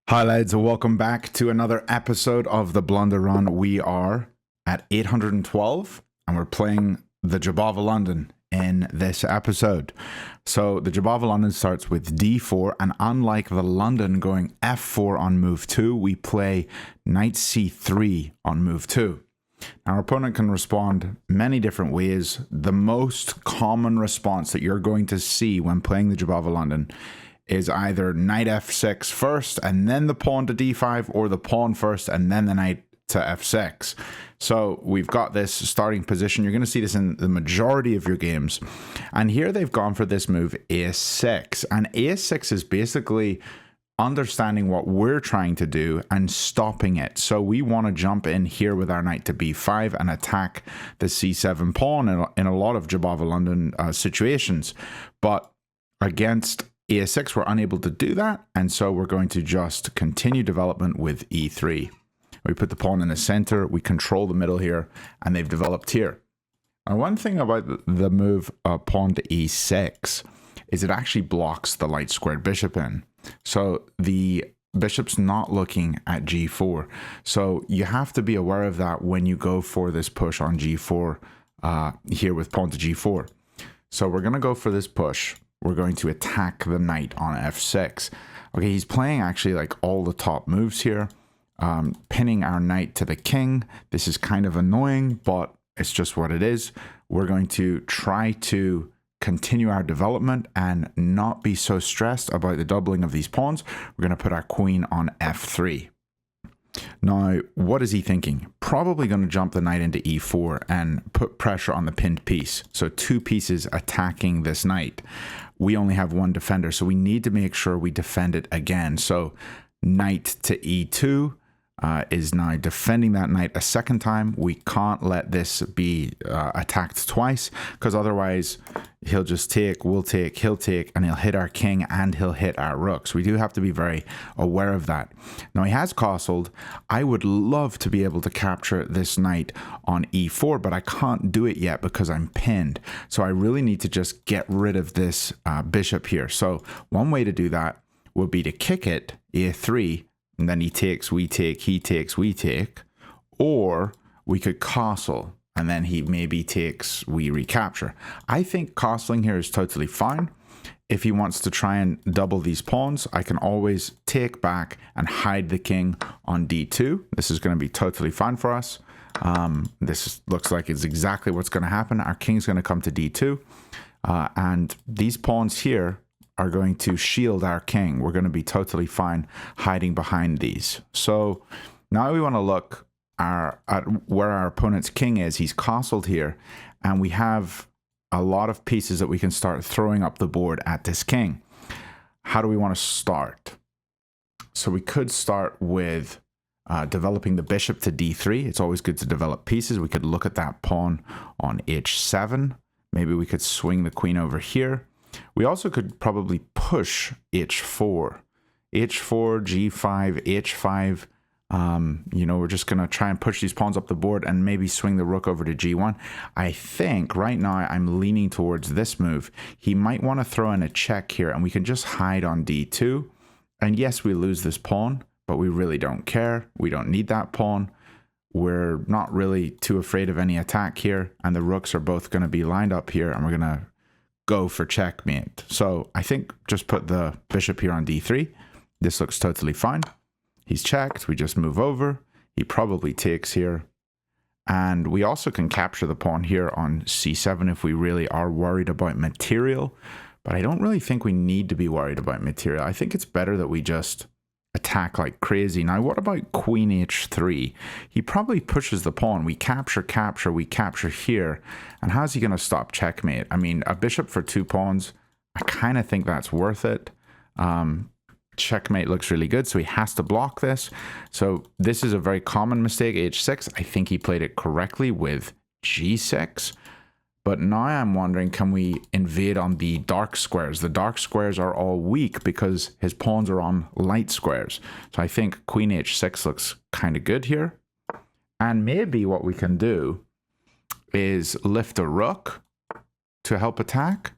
Hi lads, welcome back to another episode of the Blunder Run. We are at 812 and we're playing the Jobava London in this episode. So the Jobava London starts with d4, and unlike the London going f4 on move 2, we play knight c3 on move 2. Our opponent can respond many different ways. The most common response that you're going to see when playing the Jobava London is either knight f6 first and then the pawn to d5, or the pawn first and then the knight to f6. So we've got this starting position. You're going to see this in the majority of your games. And here they've gone for this move a6. And a6 is basically understanding what we're trying to do and stopping it. So we want to jump in here with our knight to b5 and attack the c7 pawn in a lot of Jobava London situations. But against a6, we're unable to do that, and so we're going to just continue development with e3. We put the pawn in the center, we control the middle here, and they've developed here. Now, one thing about the move pawn to e6 is it actually blocks the light squared bishop in. So the bishop's not looking at g4. So you have to be aware of that when you go for this push on g4 here with pawn to g4. So we're going to go for this push. We're going to attack the knight on f6. Okay, he's playing actually like all the top moves here, pinning our knight to the king. This is kind of annoying, but it's just what it is. We're going to try to continue our development and not be so stressed about the doubling of these pawns. We're going to put our queen on f3. Now, what is he thinking? Probably going to jump the knight into e4 and put pressure on the pinned piece. So two pieces attacking this knight. We only have one defender, so we need to make sure we defend it again. So knight to e2 is now defending that knight a second time. We can't let this be attacked twice, because otherwise he'll just take, we'll take, he'll take, and he'll hit our king and he'll hit our rook. So we do have to be very aware of that. Now he has castled. I would love to be able to capture this knight on e4, but I can't do it yet because I'm pinned. So I really need to just get rid of this bishop here. So one way to do that would be to kick it a3, and then he takes, we take, he takes, we take. Or we could castle, and then he maybe takes, we recapture. I think castling here is totally fine. If he wants to try and double these pawns, I can always take back and hide the king on d2. This is going to be totally fine for us. This looks like it's exactly what's going to happen. Our king's going to come to d2. And these pawns here are going to shield our king. We're going to be totally fine hiding behind these. So now we want to look at where our opponent's king is. He's castled here, and we have a lot of pieces that we can start throwing up the board at this king. How do we want to start? So we could start with developing the bishop to d3. It's always good to develop pieces. We could look at that pawn on h7. Maybe we could swing the queen over here. We also could probably push h4, g5, h5. You know, we're just going to try and push these pawns up the board and maybe swing the rook over to g1. I think right now I'm leaning towards this move. He might want to throw in a check here, and we can just hide on d2. And yes, we lose this pawn, but we really don't care. We don't need that pawn. We're not really too afraid of any attack here, and the rooks are both going to be lined up here, and we're going to go for checkmate. So I think just put the bishop here on d3. This looks totally fine. He's checked. We just move over. He probably takes here. And we also can capture the pawn here on c7 if we really are worried about material. But I don't really think we need to be worried about material. I think it's better that we just attack like crazy. Now, what about queen h3? He probably pushes the pawn. We capture, we capture here. And how's he going to stop checkmate? I mean, a bishop for two pawns, I kind of think that's worth it. Checkmate looks really good, so he has to block this. So this is a very common mistake, h6. I think he played it correctly with g6. But now I'm wondering, can we invade on the dark squares? The dark squares are all weak because his pawns are on light squares. So I think queen h6 looks kind of good here. And maybe what we can do is lift a rook to help attack.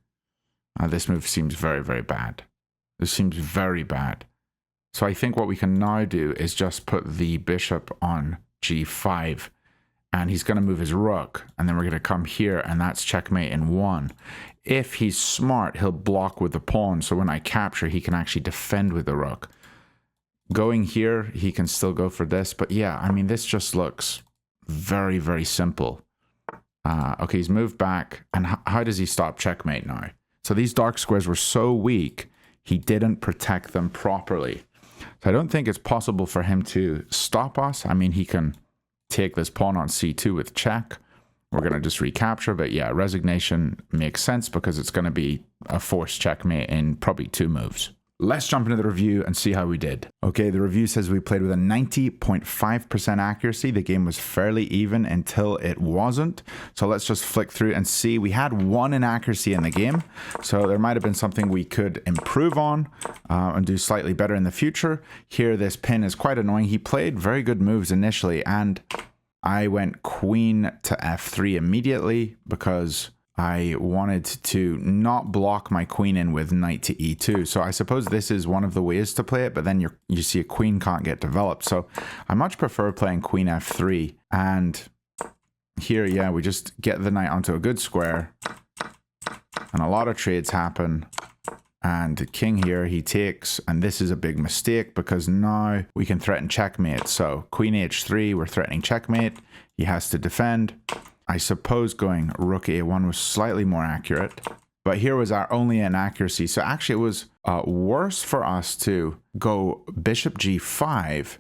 This move seems very, very bad. This seems very bad. So I think what we can now do is just put the bishop on g5, and he's going to move his rook, and then we're going to come here, and that's checkmate in 1. If he's smart, he'll block with the pawn, so when I capture, he can actually defend with the rook. Going here, he can still go for this, but yeah, I mean, this just looks very, very simple. Okay, he's moved back, and how does he stop checkmate now? So these dark squares were so weak, he didn't protect them properly. So I don't think it's possible for him to stop us. I mean, he can take this pawn on c2 with check. We're going to just recapture, but yeah, resignation makes sense because it's going to be a forced checkmate in probably 2 moves. Let's jump into the review and see how we did. Okay, the review says we played with a 90.5% accuracy. The game was fairly even until it wasn't. So let's just flick through and see. We had 1 inaccuracy in the game. So there might have been something we could improve on and do slightly better in the future. Here, this pin is quite annoying. He played very good moves initially, and I went queen to f3 immediately because I wanted to not block my queen in with knight to e2. So I suppose this is one of the ways to play it, but then you see a queen can't get developed. So I much prefer playing queen f3. And here, yeah, we just get the knight onto a good square. And a lot of trades happen. And king here, he takes, and this is a big mistake because now we can threaten checkmate. So queen h3, we're threatening checkmate. He has to defend. I suppose going rook a1 was slightly more accurate, but here was our only inaccuracy. So actually it was worse for us to go bishop g5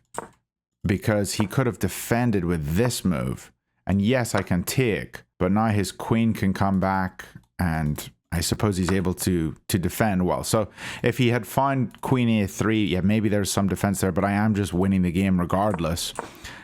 because he could have defended with this move. And yes, I can take, but now his queen can come back, and I suppose he's able to defend well. So if he had found queen a3, yeah, maybe there's some defense there, but I am just winning the game regardless.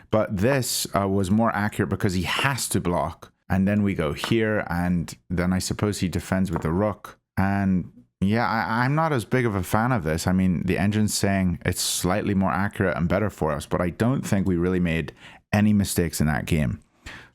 But this was more accurate because he has to block. And then we go here, and then I suppose he defends with the rook. And yeah, I'm not as big of a fan of this. I mean, the engine's saying it's slightly more accurate and better for us, but I don't think we really made any mistakes in that game.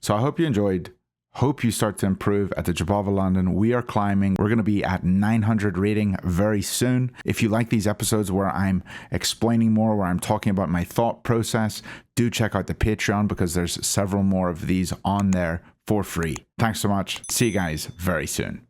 So I hope you enjoyed. Hope you start to improve at the Jobava London. We are climbing. We're going to be at 900 rating very soon. If you like these episodes where I'm explaining more, where I'm talking about my thought process, do check out the Patreon because there's several more of these on there for free. Thanks so much. See you guys very soon.